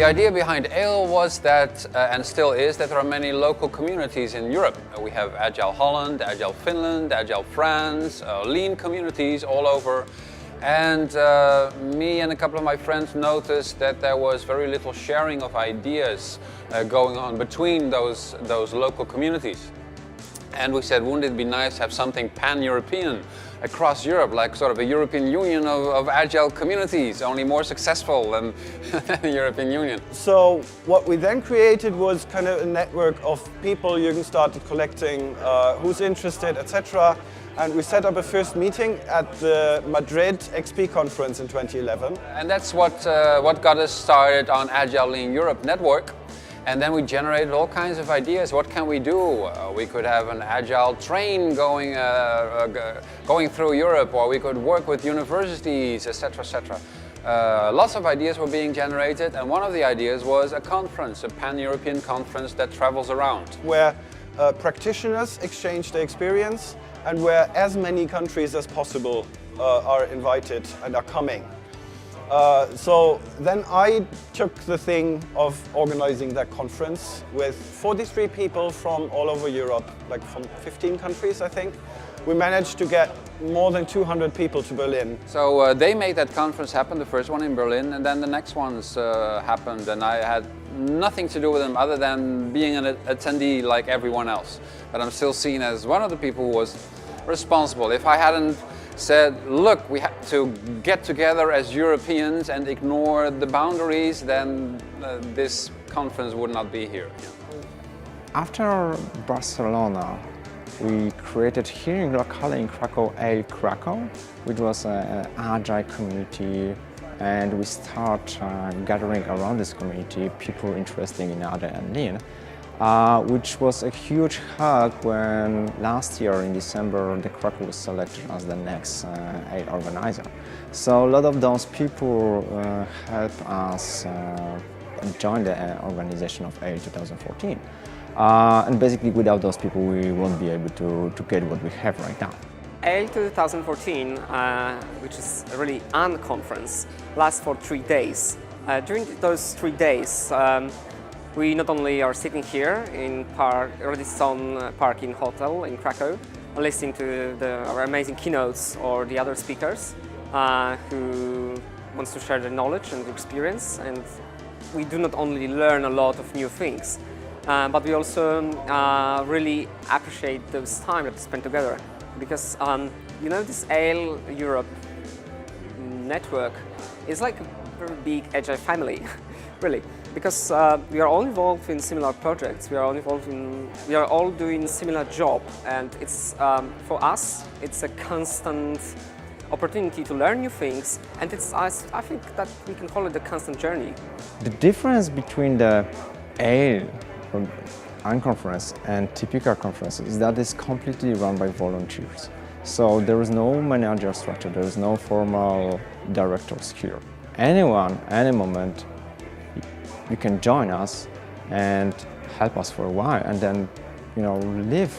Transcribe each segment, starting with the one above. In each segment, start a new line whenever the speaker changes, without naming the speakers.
The idea behind ALE was that, and still is, that there are many local communities in Europe. We have Agile Holland, Agile Finland, Agile France, lean communities all over. And me and a couple of my friends noticed that there was very little sharing of ideas going on between those local communities. And we said, wouldn't it be nice to have something pan-European across Europe, like sort of a European Union of agile communities, only more successful than the European Union.
So what we then created was kind of a network of people. Jürgen started collecting who's interested, etc. And we set up a first meeting at the Madrid XP conference in 2011.
And that's what got us started on Agile Lean Europe network. And then we generated all kinds of ideas. What can we do? We could have an agile train going through Europe, or we could work with universities, etc., etc. Lots of ideas were being generated, and one of the ideas was a conference, a pan-European conference that travels around.
Where practitioners exchange their experience, and where as many countries as possible are invited and are coming. So then I took the thing of organizing that conference with 43 people from all over Europe, like from 15 countries, I think. We managed to get more than 200 people to Berlin.
So they made that conference happen, the first one in Berlin, and then the next ones happened, and I had nothing to do with them other than being an attendee like everyone else. But I'm still seen as one of the people who was responsible. If I hadn't said, look, we have to get together as Europeans and ignore the boundaries, then this conference would not be here.
After Barcelona, we created here locally in Krakow, ALE Krakow, which was an agile community, and we start gathering around this community people interested in agile and lean. Which was a huge help when last year in December the Krakow was selected as the next ALE organizer. So a lot of those people helped us join the organization of ALE 2014. And basically without those people we won't be able to get what we have right now.
ALE 2014, which is a really conference, lasts for 3 days. During those 3 days, we not only are sitting here in Radisson Park in hotel in Krakow, listening to our amazing keynotes or the other speakers who wants to share their knowledge and experience, and we do not only learn a lot of new things, but we also really appreciate those time that we spend together, because you know, this ALE Europe network is like a very big agile family, really. Because we are all involved in similar projects, we are all doing similar job, and it's for us it's a constant opportunity to learn new things, and I think that we can call it a constant journey.
The difference between the ALE conference and typical conferences is that it's completely run by volunteers. So there is no manager structure, there is no formal directors here. Anyone, any moment, you can join us and help us for a while and then, you know, leave.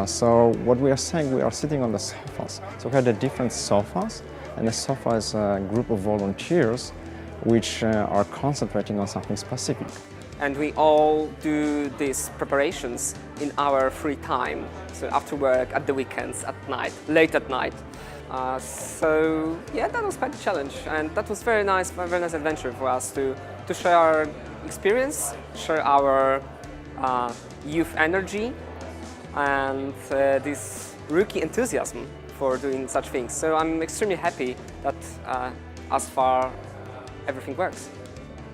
So what we are saying, we are sitting on the sofas. So we have the different sofas, and the sofa is a group of volunteers which are concentrating on something specific.
And we all do these preparations in our free time, so after work, at the weekends, at night, late at night. So yeah, that was quite a challenge, and that was very nice adventure for us to share our experience, share our youth energy, and this rookie enthusiasm for doing such things. So I'm extremely happy that as far everything works.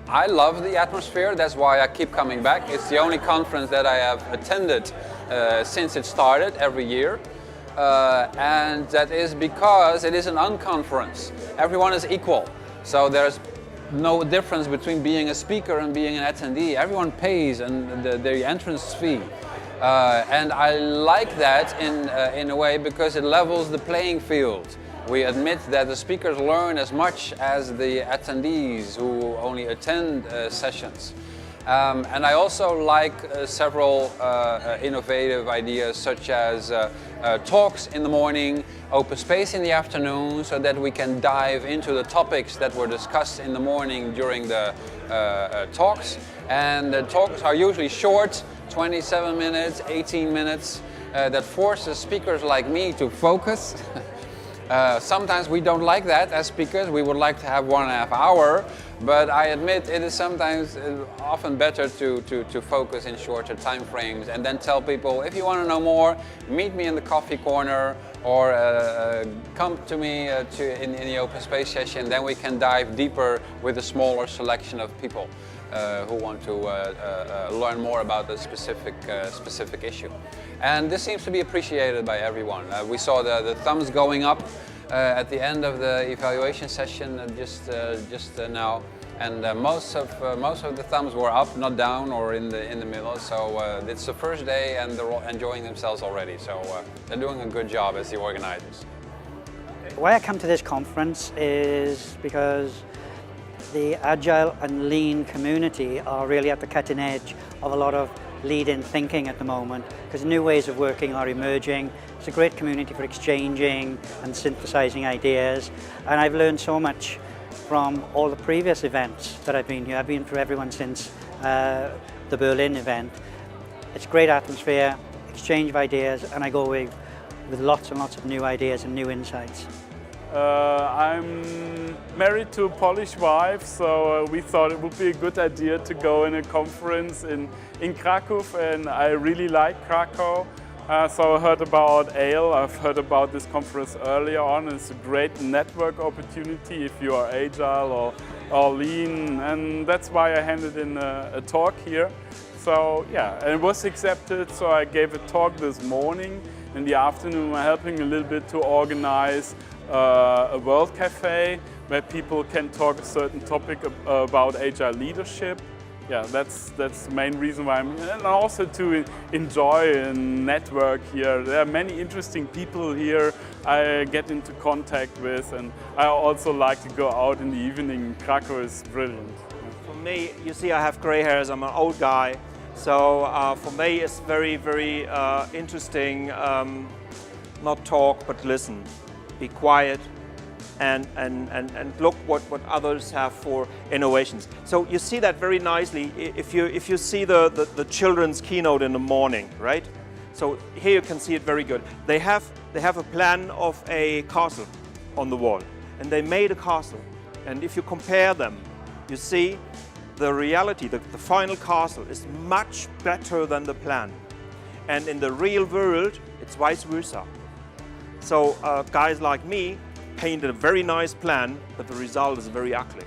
I love the atmosphere, that's why I keep coming back. It's the only conference that I have attended since it started every year. And that is because it is an unconference. Everyone is equal. So there's no difference between being a speaker and being an attendee. Everyone pays the entrance fee. And I like that in a way because it levels the playing field. We admit that the speakers learn as much as the attendees who only attend sessions. And I also like several innovative ideas, such as talks in the morning, open space in the afternoon, so that we can dive into the topics that were discussed in the morning during the talks. And the talks are usually short, 27 minutes, 18 minutes, that forces speakers like me to focus. Sometimes we don't like that as speakers. We would like to have 1.5 hours, but I admit it is sometimes often better to focus in shorter time frames and then tell people, if you want to know more, meet me in the coffee corner or come to me in the open space session. Then we can dive deeper with a smaller selection of people who want to learn more about the specific issue. And this seems to be appreciated by everyone. We saw the thumbs going up at the end of the evaluation session just now, and most of the thumbs were up, not down or in the middle. So it's the first day, and they're all enjoying themselves already. So they're doing a good job as the organizers.
Why I come to this conference is because the Agile and Lean community are really at the cutting edge of a lot of lead-in thinking at the moment, because new ways of working are emerging. It's a great community for exchanging and synthesizing ideas, and I've learned so much from all the previous events that I've been here. I've been through everyone since the Berlin event. It's a great atmosphere, exchange of ideas, and I go away with lots and lots of new ideas and new insights.
I'm married to a Polish wife, so we thought it would be a good idea to go in a conference in Kraków, and I really like Krakow. So I heard about ALE, I've heard about this conference earlier on. It's a great network opportunity if you are agile or lean, and that's why I handed in a talk here. So yeah, and it was accepted, so I gave a talk this morning. In the afternoon, I'm helping a little bit to organize a World Cafe where people can talk a certain topic about agile leadership. Yeah, that's the main reason why I'm here, and also to enjoy and network here. There are many interesting people here I get into contact with, and I also like to go out in the evening. Krakow is brilliant.
For me, you see, I have gray hairs, I'm an old guy, so for me it's very, very interesting, not talk but listen. Be quiet and look what others have for innovations. So you see that very nicely if you see the children's keynote in the morning, right? So here you can see it very good. They have a plan of a castle on the wall, and they made a castle. And if you compare them, you see the reality, the final castle is much better than the plan. And in the real world, it's vice versa. So guys like me painted a very nice plan, but the result is very ugly.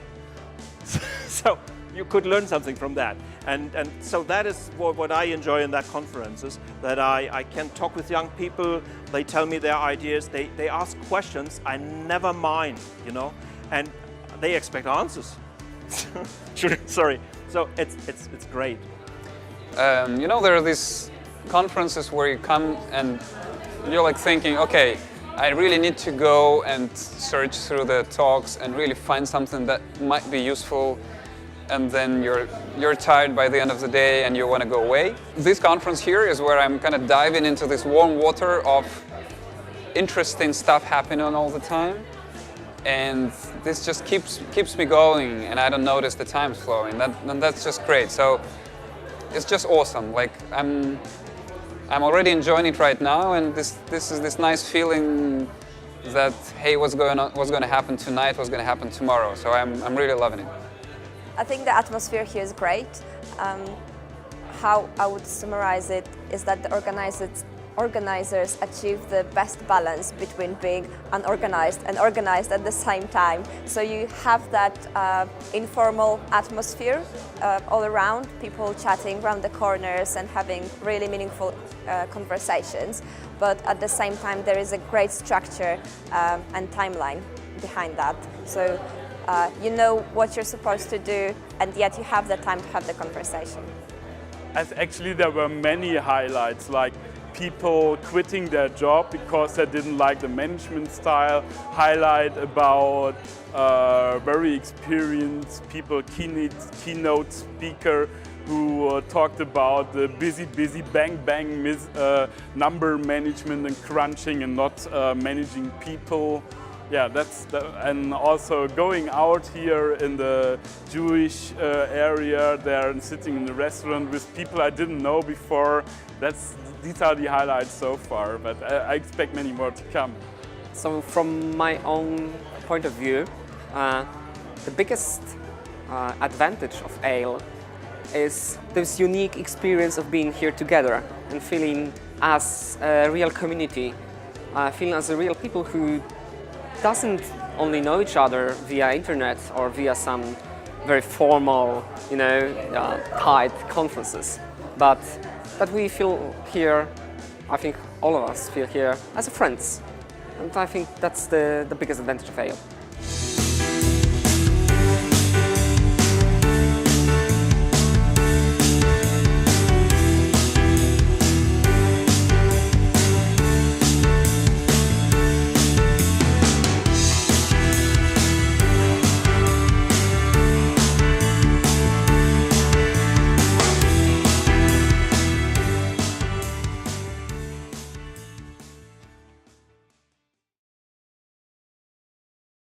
So you could learn something from that. And so that is what I enjoy in that conferences, that I can talk with young people, they tell me their ideas, they ask questions, I never mind, you know, and they expect answers. Sorry. So it's great.
You know, there are these conferences where you come and you're like thinking, okay, I really need to go and search through the talks and really find something that might be useful, and then you're tired by the end of the day and you want to go away. This conference here is where I'm kind of diving into this warm water of interesting stuff happening all the time, and this just keeps me going, and I don't notice the time's flowing. That's just great. So it's just awesome. Like I'm already enjoying it right now, and this is this nice feeling that, hey, what's going to happen tonight, what's going to happen tomorrow. So I'm really loving it.
I think the atmosphere here is great. How I would summarize it is that the organizers achieve the best balance between being unorganized and organized at the same time. So you have that informal atmosphere all around, people chatting around the corners and having really meaningful conversations. But at the same time, there is a great structure and timeline behind that. So you know what you're supposed to do, and yet you have the time to have the conversation.
Actually, there were many highlights, like people quitting their job because they didn't like the management style, highlight about very experienced people, keynote speaker who talked about the busy, bang, number management and crunching and not managing people. Yeah, and also going out here in the Jewish area there and sitting in the restaurant with people I didn't know before. These are the highlights so far, but I expect many more to come.
So from my own point of view, the biggest advantage of Ale is this unique experience of being here together and feeling as a real community, feeling as a real people who doesn't only know each other via internet or via some very formal, tight conferences, but that we feel here, I think all of us feel here as friends. And I think that's the biggest advantage of Ale.